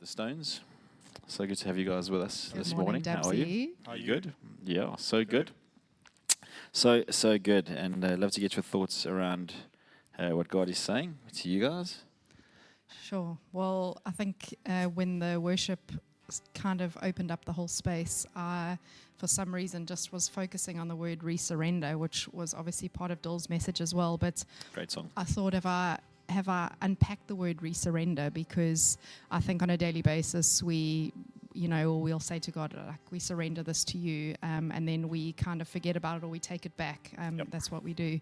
the Stones. So good to have you guys with us Good this morning, morning. How are you? Dubsy. Are you good? Yeah, so good. So good. And I'd love to get your thoughts around what God is saying to you guys. Sure. Well, I think when the worship kind of opened up the whole space, I, for some reason, just was focusing on the word resurrender, which was obviously part of Dill's message as well. But Great song. I thought have I unpacked the word resurrender, because I think on a daily basis we'll say to God, like, we surrender this to you, and then we kind of forget about it or we take it back. That's what we do.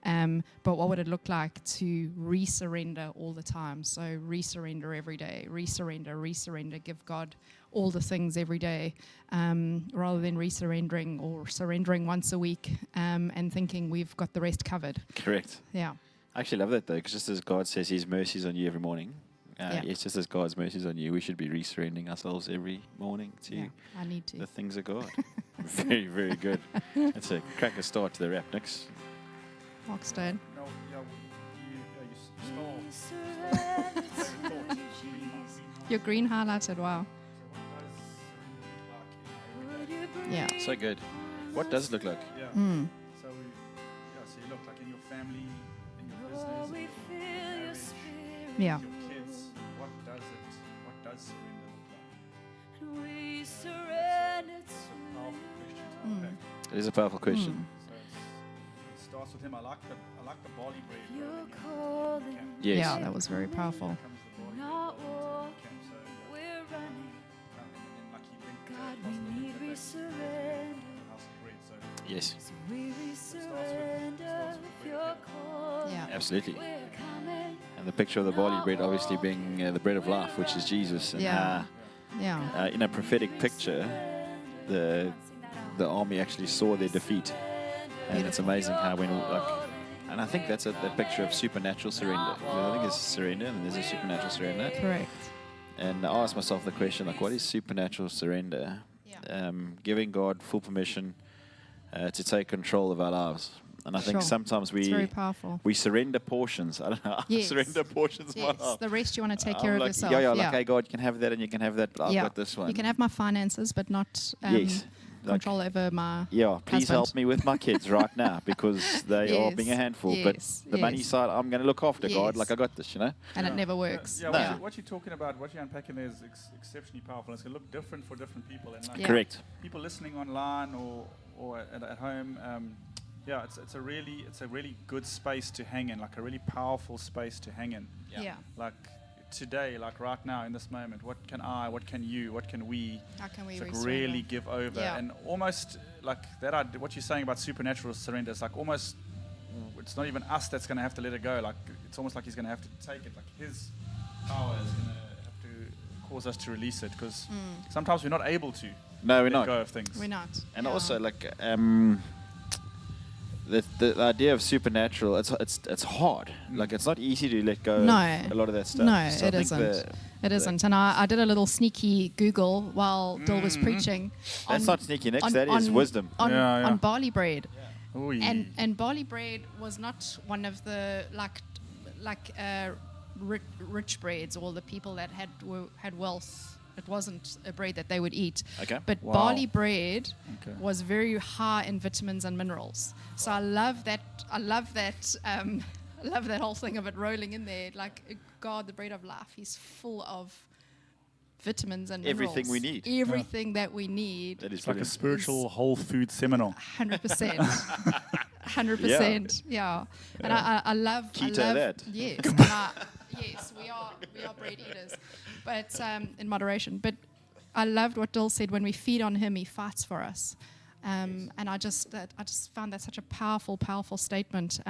But what would it look like to resurrender all the time? So resurrender every day, resurrender, give God all the things every day, rather than resurrendering or surrendering once a week and thinking we've got the rest covered. Correct. Yeah. I actually love that, though, because just as God says His mercies on you every morning, it's just as God's mercies on you, we should be resurrendering ourselves every morning to I need to. the things of God. Very, very good. That's a cracker start to the rap, Nix. Mark Stone. No, you stole. Your green highlighted, wow. Yeah. So good. What does it look like? Yeah. So you look like in your family, in your business, in your marriage, Yeah. your kids. What does surrender look like? We surrender That's a powerful question to unpack. It is a powerful question. So it starts with him. I like the barley bread. You're rolling in. calling, Yes. Yeah, that was very powerful. Here comes the barley bread not rolling into the walking, camp. So we're running. and then like he linked God, the we apostle need linked that resurrender. to the house of bread. So Yes. So we surrender if you're calling. Yeah. Absolutely. We're coming. And the picture of the barley bread obviously being the bread of life, which is Jesus. And Yeah. Yeah. in a prophetic picture, the army actually saw their defeat. And it's amazing how and I think that's that picture of supernatural surrender. I think there's surrender and there's a supernatural surrender. Correct. And I asked myself the question, like, what is supernatural surrender? Yeah. Giving God full permission to take control of our lives. And I think Sure. sometimes It's very we powerful. surrender portions. I don't know. I Yes. surrender portions of my Yes. life. The rest you want to take I'm care of like, yourself. like, hey, God, you can have that and you can have that, but I've got this one. You can have my finances, but not Yes. control over my. Yeah, please husband. help me with my kids right now because they are Yes, being a handful. yes, But the money yes. side, I'm going to look after, God. Yes. Like, I got this, you know? And it never works. Yeah, No. what you're talking about, what you're unpacking there is exceptionally powerful. It's going to look different for different people. And like Yeah. Correct. people listening online or at home, it's a really good space to hang in, like a really powerful space to hang in. Yeah. Like today, like right now in this moment, what can you, what can we How can we like resurrender? really give over? Yeah. And almost like that, what you're saying about supernatural surrender is like almost, it's not even us that's going to have to let it go. Like it's almost like He's going to have to take it. Like His power is going to have to cause us to release it, because sometimes we're not able to No, we're let not. go of things. We're not. And Yeah. also, like, the idea of supernatural, it's hard. Like, it's not easy to let go No. of a lot of that stuff. No, So I it think isn't. It isn't. And I did a little sneaky Google while Dill was preaching. That's not sneaky, Nick. on- That is on- wisdom. On, Yeah, yeah. on barley bread. Ooh, And barley bread was not one of the rich breads, or the people that had wealth. It wasn't a bread that they would eat. Okay. But Wow. barley bread Okay. was very high in vitamins and minerals. So I love that. I love that whole thing of it rolling in there. Like, God, the bread of life, He's full of vitamins and minerals. Everything we need. Everything that we need. That is It's like a brilliant. spiritual whole food seminar. 100%. 100%. Yeah. And I love. Keto I love, that. Yes. Yes, we are bread eaters, but in moderation. But I loved what Dill said. When we feed on Him, He fights for us. And I just found that such a powerful statement.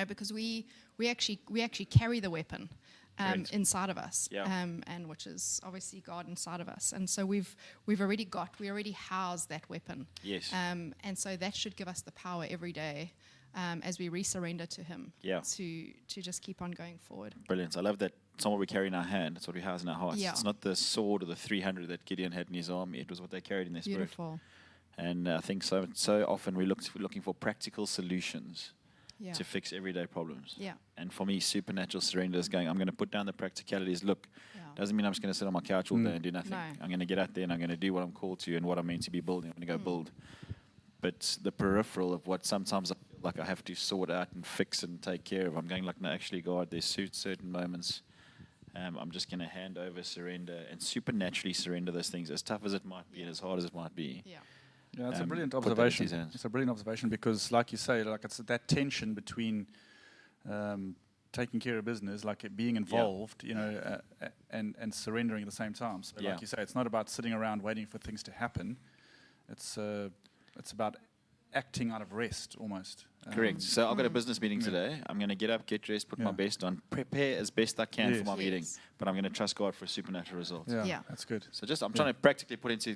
Because we actually carry the weapon Correct. inside of us, Yeah. and which is obviously God inside of us. And so we already house that weapon. Yes. And so that should give us the power every day, as we resurrender to Him. Yeah. To just keep on going forward. Brilliant. I love that. It's not what we carry in our hand. It's what we house in our hearts. Yeah. It's not the sword or the 300 that Gideon had in his army. It was what they carried in their spirit. Beautiful. And I think so often we're looking for practical solutions Yeah. to fix everyday problems. Yeah. And for me, supernatural surrender is going, I'm going to put down the practicalities. Look, Yeah. Doesn't mean I'm just going to sit on my couch all day and do nothing. No. I'm going to get out there and I'm going to do what I'm called to and what I'm meant to be building. I'm going to go build. But the peripheral of what sometimes I feel like I have to sort out and fix and take care of, I'm going like, no, actually, God, there's certain moments I'm just going to hand over, surrender, and supernaturally surrender those things, as tough as it might be and as hard as it might be. Yeah. Yeah, it's a brilliant put that into observation. his hands. It's a brilliant observation because, like you say, like it's that tension between taking care of business, like it being involved, you know, and surrendering at the same time. So, like you say, it's not about sitting around waiting for things to happen. It's about acting out of rest, almost. Correct. So I've got a business meeting today. I'm going to get up, get dressed, put my best on, prepare as best I can for my meeting. But I'm going to trust God for a supernatural result. Yeah, that's good. So just I'm trying to practically put into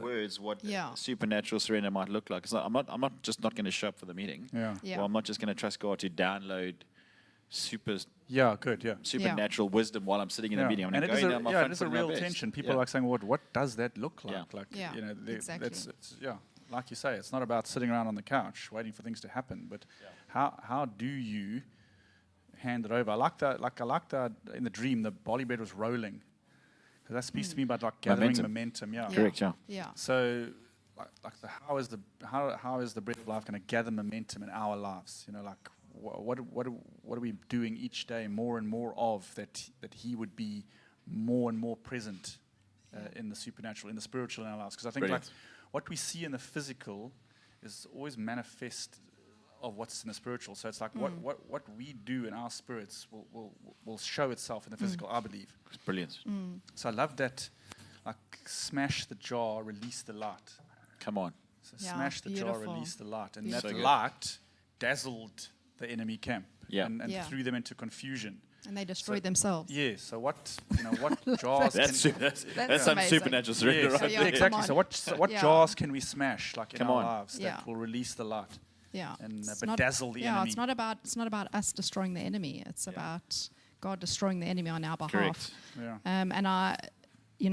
words what supernatural surrender might look like. It's not, I'm not just not going to show up for the meeting. Yeah. Or I'm not just going to trust God to download supernatural wisdom while I'm sitting in the meeting. I'm and going to go down my front it is a foot and my real best. tension. People are like saying, "What does that look like?" Like, you know, exactly. it's like you say, it's not about sitting around on the couch waiting for things to happen, but how do you hand it over? I like that in the dream, the barley bread was rolling. Because that speaks to me about like gathering momentum. Correct, Yeah. So how is the bread of life going to gather momentum in our lives? You know, like what are we doing each day more and more of that he would be more and more present in the supernatural, in the spiritual in our lives? Because I think like what we see in the physical is always manifest of what's in the spiritual. So it's like what we do in our spirits will show itself in the physical, I believe. It's brilliant. So I love that, like smash the jar, release the light. Come on. So smash the jar, release the light. And Beautiful. that light dazzled the enemy camp and threw them into confusion. And they destroyed themselves. Yeah, so what jars That's some amazing. supernatural surrender right Yeah, there. exactly. So what jars can we smash like in our lives Yeah. that will release the light? Yeah. And It's bedazzle the enemy. it's not about us destroying the enemy. It's about God destroying the enemy on our behalf. Correct. Yeah. And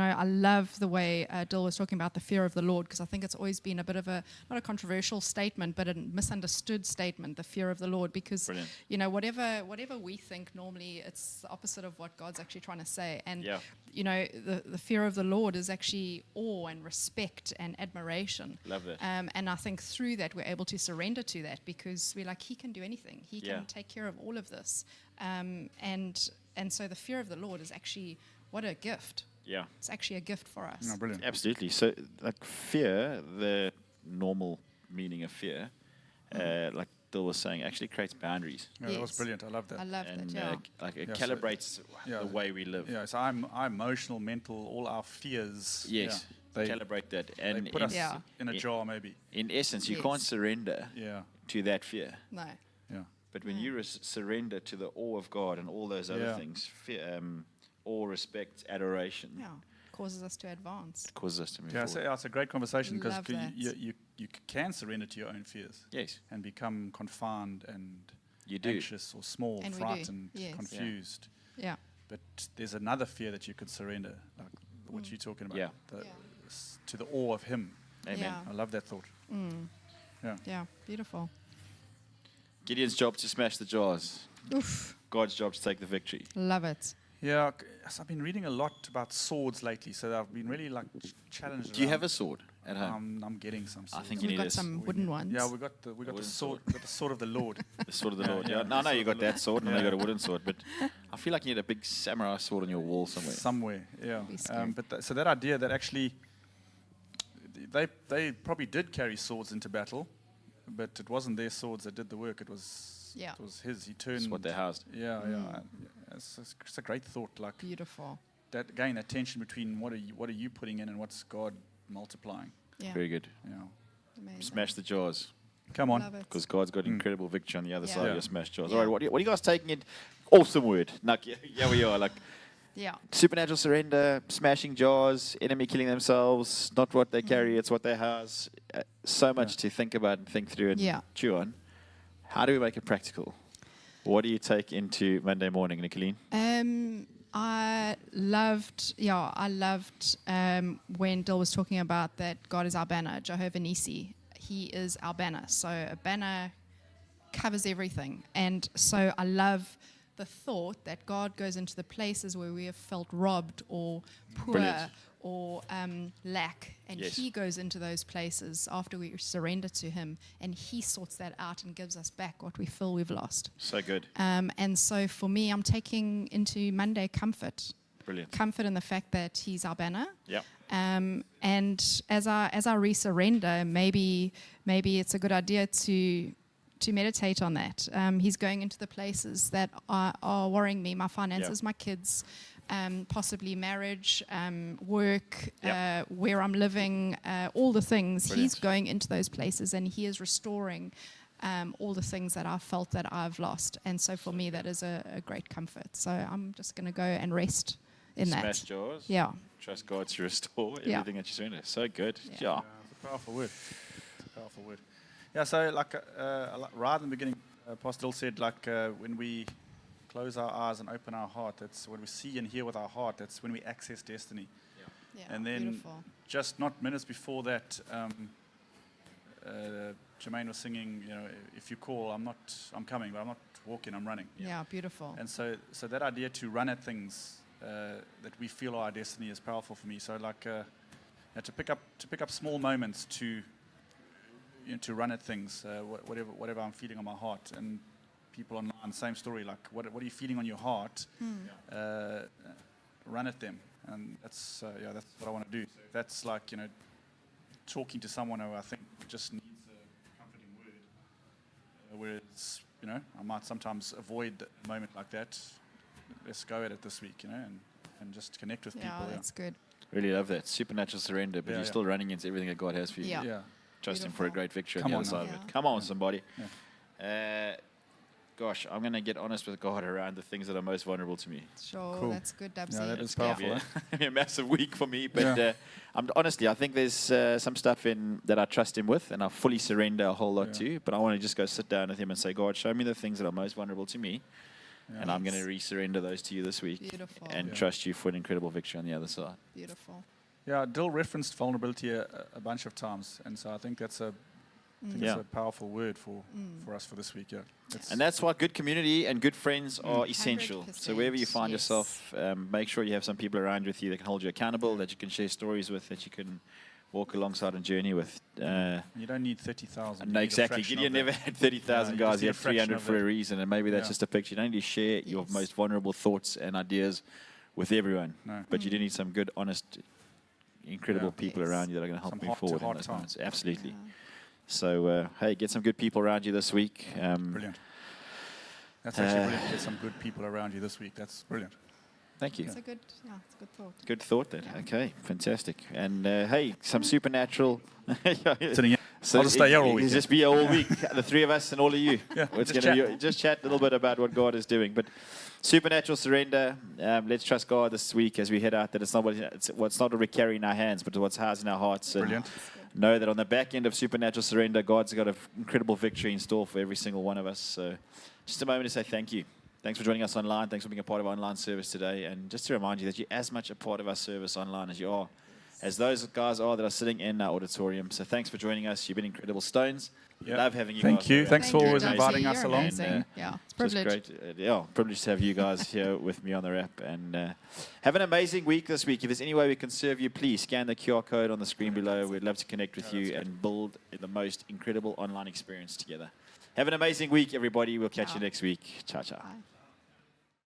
I love the way Dill was talking about the fear of the Lord, because I think it's always been a bit of not a controversial statement, but a misunderstood statement, the fear of the Lord, because, you know, whatever we think normally, it's the opposite of what God's actually trying to say. And, you know, the fear of the Lord is actually awe and respect and admiration. Love that. And I think through that, we're able to surrender to that, because we're like, he can do anything. He can take care of all of this. And so the fear of the Lord is actually, what a gift. Yeah. It's actually a gift for us. No, brilliant. Absolutely. So, like fear, the normal meaning of fear, like Dill was saying, actually creates boundaries. Yeah, that was brilliant. I love that. I love And that, like it Yeah, calibrates the way we live. Yeah, so our emotional, mental, all our fears. Yes. They Calibrate that. they And put us Yeah. in a jar, maybe. in essence, you Yes. can't surrender to that fear. No. Yeah. But when you surrender to the awe of God and all those other things, fear, awe, respect, adoration, Yeah. Causes us to advance. causes us to move Yeah, forward. so it's a great conversation because Love that. you can surrender to your own fears. Yes. And become confined and You do. anxious or small, And we do, frightened, yes. confused. Yeah. But there's another fear that you could surrender, like what you're talking about. Yeah. To the awe of Him. Amen. Yeah. I love that thought. Yeah. Beautiful. Gideon's job to smash the jars. Oof. God's job to take the victory. Love it. Yeah, so I've been reading a lot about swords lately, so I've been really like challenged. Do you have a sword at home? I'm getting some. I Swords. think you We've need got a some wooden ones. Yeah, we got the wooden sword. We got the sword of the Lord. The sword of the Lord. yeah, Yeah. No, I know you got sword of that sword, and I know you got a wooden sword, but I feel like you need a big samurai sword on your wall somewhere. Somewhere, yeah. Be scary. But so that idea that actually they probably did carry swords into battle, but it wasn't their swords that did the work. It was his. He turned. That's what they housed. Yeah. It's a great thought. Like Beautiful. that again, that tension between what are you putting in and what's God multiplying. Yeah. Very good. Yeah. Amazing. Smash the jars. Come on. Love it. Because God's got incredible victory on the other Yeah. side of Yeah. your smash jars. Yeah. All right, what are you guys taking it? Awesome word. Yeah, we are. Like Yeah. supernatural surrender, smashing jars, enemy killing themselves, not what they carry, it's what they house. So much to think about and think through and chew on. How do we make it practical? What do you take into Monday morning, Nicolene? I loved when Dill was talking about that God is our banner, Jehovah Nissi. He is our banner. So a banner covers everything. And so I love the thought that God goes into the places where we have felt robbed or poor Brilliant. or lack, and Yes. he goes into those places after we surrender to him, and he sorts that out and gives us back what we feel we've lost. So good. And so for me, I'm taking into Monday comfort. Brilliant. Comfort in the fact that he's our banner. Yeah. And as I resurrender, maybe it's a good idea to meditate on that. He's going into the places that are worrying me, my finances, my kids, possibly marriage, work, Yep. where I'm living, all the things. Brilliant. He's going into those places, and he is restoring all the things that I've felt that I've lost. And so for me, that is a great comfort. So I'm just going to go and rest in Smash that. jaws. Yeah. Trust God to restore Yeah. everything that you surrender. So good. Yeah. Yeah. It's a powerful word. It's a powerful word. Yeah, so like right in the beginning, Pastor Dill said when we close our eyes and open our heart, that's when we see and hear with our heart, that's when we access destiny. Yeah, And then beautiful. just not minutes before that, Jermaine was singing, if you call, I'm coming, but I'm not walking, I'm running. Yeah, beautiful. And so that idea to run at things that we feel are our destiny is powerful for me. So to pick up small moments to run at things, whatever I'm feeling on my heart, and people online, same story. Like what are you feeling on your heart? Run at them, and that's what I want to do. So that's talking to someone who I think just needs a comforting word. Whereas I might sometimes avoid a moment like that. Let's go at it this week, and just connect with Yeah, people. that's good. Really love that. Supernatural surrender, but Yeah, you're yeah. still running into everything that God has for you. Yeah. Yeah. Trusting for a Beautiful. great victory Come on on the other side now. of it. Yeah. Come on, somebody. Yeah. Gosh, I'm going to get honest with God around the things that are most vulnerable to me. Sure, Cool. that's good, Dubsy. Yeah, that is Yeah. powerful. Be a massive week for me, but Yeah. honestly, I think there's some stuff in that I trust Him with, and I fully surrender a whole lot Yeah. to. But I want to just go sit down with Him and say, God, show me the things that are most vulnerable to me, and I'm going to re-surrender those to you this week, Beautiful. and Yeah. trust you for an incredible victory on the other side. Beautiful. Yeah, Dill referenced vulnerability a bunch of times, and so I think that's a Yeah. powerful word for us for this week. Yeah, And that's why good community and good friends are essential. 100%, So wherever you find yes. yourself, make sure you have some people around with you that can hold you accountable, that you can share stories with, that you can walk alongside and journey with. you don't need 30,000. No, exactly. Gideon never had 30,000 Yeah, you guys. just He need had a fraction 300 of for a that. reason, and maybe that's Yeah. just a picture. You don't need to share your Yes. most vulnerable thoughts and ideas with everyone, No. but you do need some good, honest, incredible Yeah. people Yes. around you that are going to help Some move heart-to-heart forward in those time. moments. Absolutely. Yeah. So, hey, get some good people around you this week. Brilliant. That's actually brilliant. Get some good people around you this week. That's brilliant. Thank you. It's a good thought. Good thought that. Yeah. Okay, fantastic. And hey, some supernatural. Sitting here. So I'll just stay here all week, Just yeah. be here all week, the three of us and all of you. Yeah, It's just gonna chat. be just chat a little bit about what God is doing. But supernatural surrender. Let's trust God this week as we head out. That it's not what's not what we carry in our hands, but what's ours in our hearts. And Brilliant. know that on the back end of supernatural surrender, God's got an incredible victory in store for every single one of us. So, just a moment to say thank you. Thanks for joining us online. Thanks for being a part of our online service today. And just to remind you that you're as much a part of our service online as you are, as those guys are that are sitting in our auditorium. So thanks for joining us. You've been incredible stones. Yeah. Love having you Thank guys you. around. Thanks for Thank you, always Dubsy. inviting us You're along. amazing. And, Yeah, it's Just privilege. great. Privileged to have you guys here with me on the wrap. And have an amazing week this week. If there's any way we can serve you, please scan the QR code on the screen below. We'd love to connect with you and build the most incredible online experience together. Have an amazing week, everybody. We'll catch you next week. Ciao, ciao. Bye.